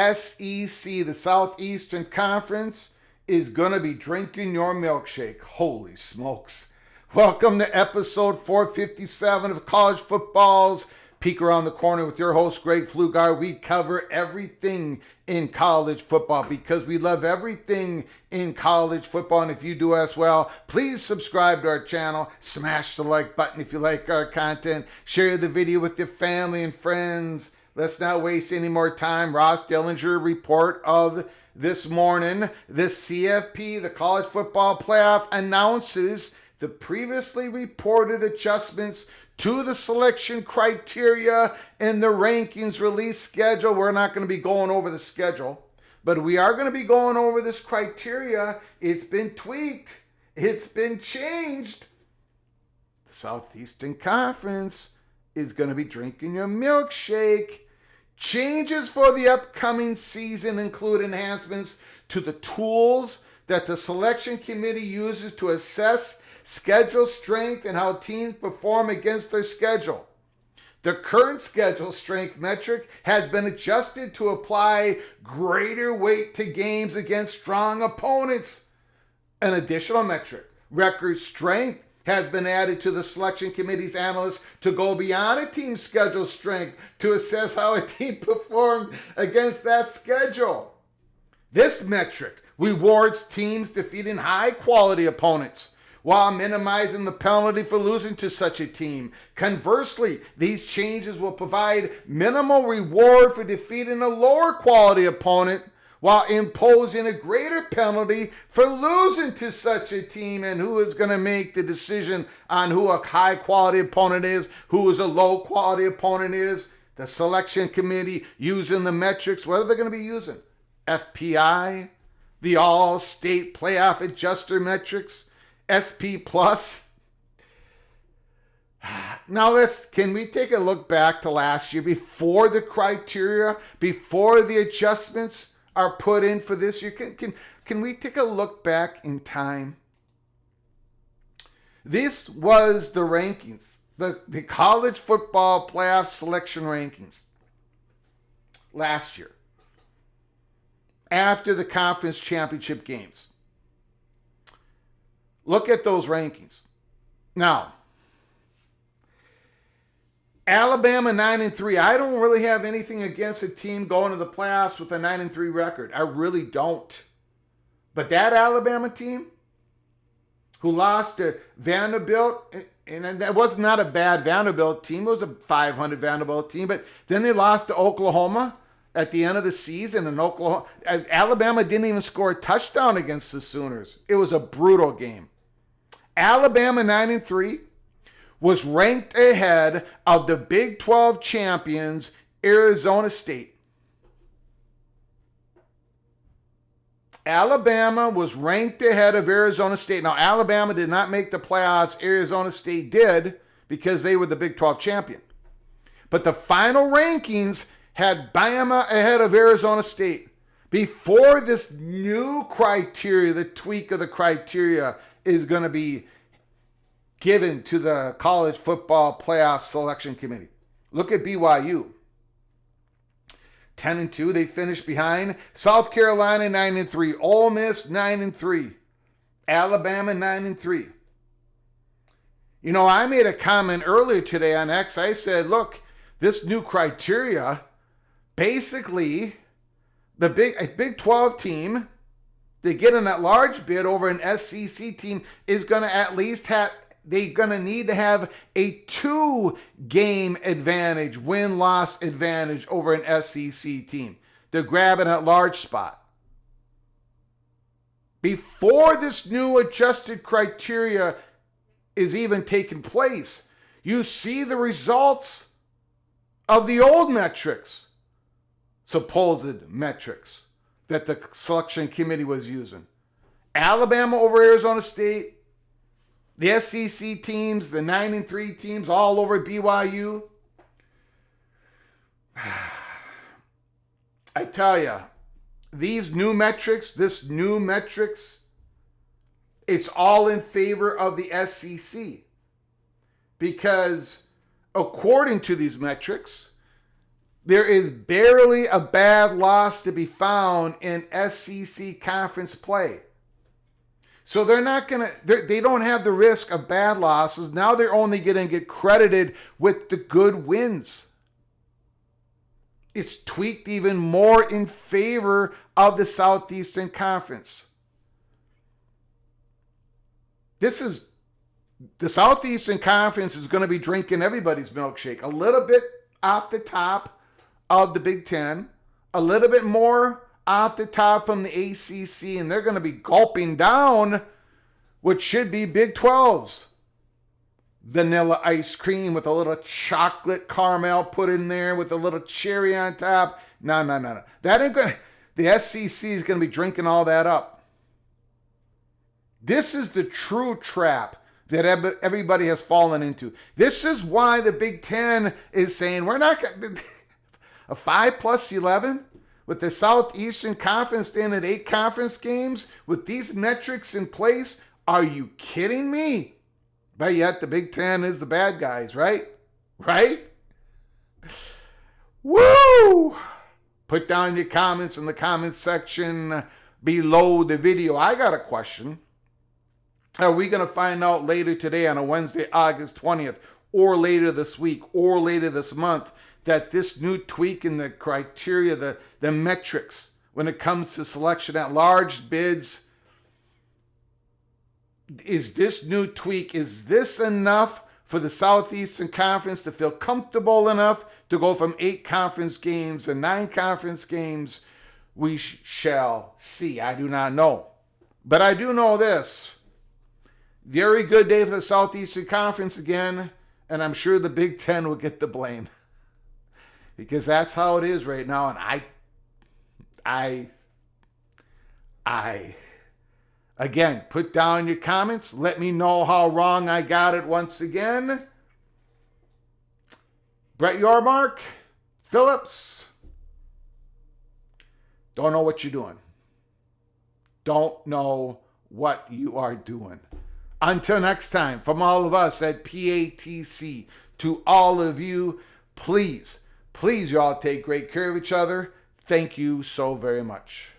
SEC, the Southeastern Conference, is going to be drinking your milkshake. Holy smokes. Welcome to episode 457 of College Football's Peek Around the Corner with your host, Greg Pflugar. We cover everything in college football because we love everything in college football. And if you do as well, please subscribe to our channel. Smash the like button if you like our content. Share the video with your family and friends. Let's not waste any more time. Ross Dellinger report of this morning. The CFP, the College Football Playoff, announces the previously reported adjustments to the selection criteria in the rankings release schedule. We're not going to be going over the schedule, but we are going to be going over this criteria. It's been tweaked. It's been changed. The Southeastern Conference is going to be drinking your milkshake. Changes for the upcoming season include enhancements to the tools that the selection committee uses to assess schedule strength and how teams perform against their schedule. The current schedule strength metric has been adjusted to apply greater weight to games against strong opponents. An additional metric, record strength, has been added to the selection committee's analysts to go beyond a team's schedule strength to assess how a team performed against that schedule. This metric rewards teams defeating high-quality opponents while minimizing the penalty for losing to such a team. Conversely, these changes will provide minimal reward for defeating a lower quality opponent while imposing a greater penalty for losing to such a team. And who is going to make the decision on who a high quality opponent is, who is a low quality opponent is? The selection committee using the metrics. What are they going to be using? FPI, the all-state playoff adjuster metrics, SP plus. Now can we take a look back to last year before the criteria, before the adjustments are put in for this year? Can we take a look back in time? This was the rankings, the college football playoff selection rankings last year after the conference championship games. Look at those rankings. Now, Alabama 9-3. I don't really have anything against a team going to the playoffs with a 9-3 record. I really don't. But that Alabama team who lost to Vanderbilt, and that was not a bad Vanderbilt team. It was a 500 Vanderbilt team. But then they lost to Oklahoma at the end of the season. And Alabama didn't even score a touchdown against the Sooners. It was a brutal game. Alabama 9-3 was ranked ahead of the Big 12 champions, Arizona State. Alabama was ranked ahead of Arizona State. Now, Alabama did not make the playoffs. Arizona State did because they were the Big 12 champion. But the final rankings had Bama ahead of Arizona State. Before this new criteria, the tweak of the criteria is going to be given to the College Football Playoff Selection Committee. Look at BYU. 10-2, they finished behind. South Carolina 9-3. Ole Miss 9-3. Alabama 9-3. You know, I made a comment earlier today on X. I said, look, this new criteria, basically, the Big 12 team, they get in that large bid over an SEC team is going to at least have, they're going to need to have a 2-game advantage, win-loss advantage over an SEC team. They're grabbing that large spot. Before this new adjusted criteria is even taking place, you see the results of the old metrics, supposed metrics that the selection committee was using. Alabama over Arizona State, the SEC teams, the 9-3 teams all over BYU. I tell you, these new metrics, it's all in favor of the SEC. Because according to these metrics, There is barely a bad loss to be found in SEC conference play. So they're not going to, they don't have the risk of bad losses. Now they're only going to get credited with the good wins. It's tweaked even more in favor of the Southeastern Conference. The Southeastern Conference is going to be drinking everybody's milkshake. A little bit off the top of the Big Ten, a little bit more off the top from the ACC, and they're going to be gulping down what should be Big 12's vanilla ice cream with a little chocolate caramel put in there with a little cherry on top. No. That ain't going to, the SEC is going to be drinking all that up. This is the true trap that everybody has fallen into. This is why the Big Ten is saying we're not going to, a 5+11 with the Southeastern Conference staying at 8 conference games with these metrics in place. Are you kidding me? But yet the Big Ten is the bad guys, right? Right? Woo! Put down your comments in the comments section below the video. I got a question. Are we going to find out later today on a Wednesday, August 20th, or later this week, or later this month, that this new tweak in the criteria, the metrics, when it comes to selection at large bids, is this new tweak, is this enough for the Southeastern Conference to feel comfortable enough to go from 8 conference games and 9 conference games? We shall see. I do not know. But I do know this. Very good day for the Southeastern Conference again, and I'm sure the Big Ten will get the blame. Because that's how it is right now, and again, put down your comments. Let me know how wrong I got it once again. Brett Yormark, Phillips. Don't know what you're doing. Don't know what you are doing. Until next time, from all of us at PATC, to all of you, please, you all take great care of each other. Thank you so very much.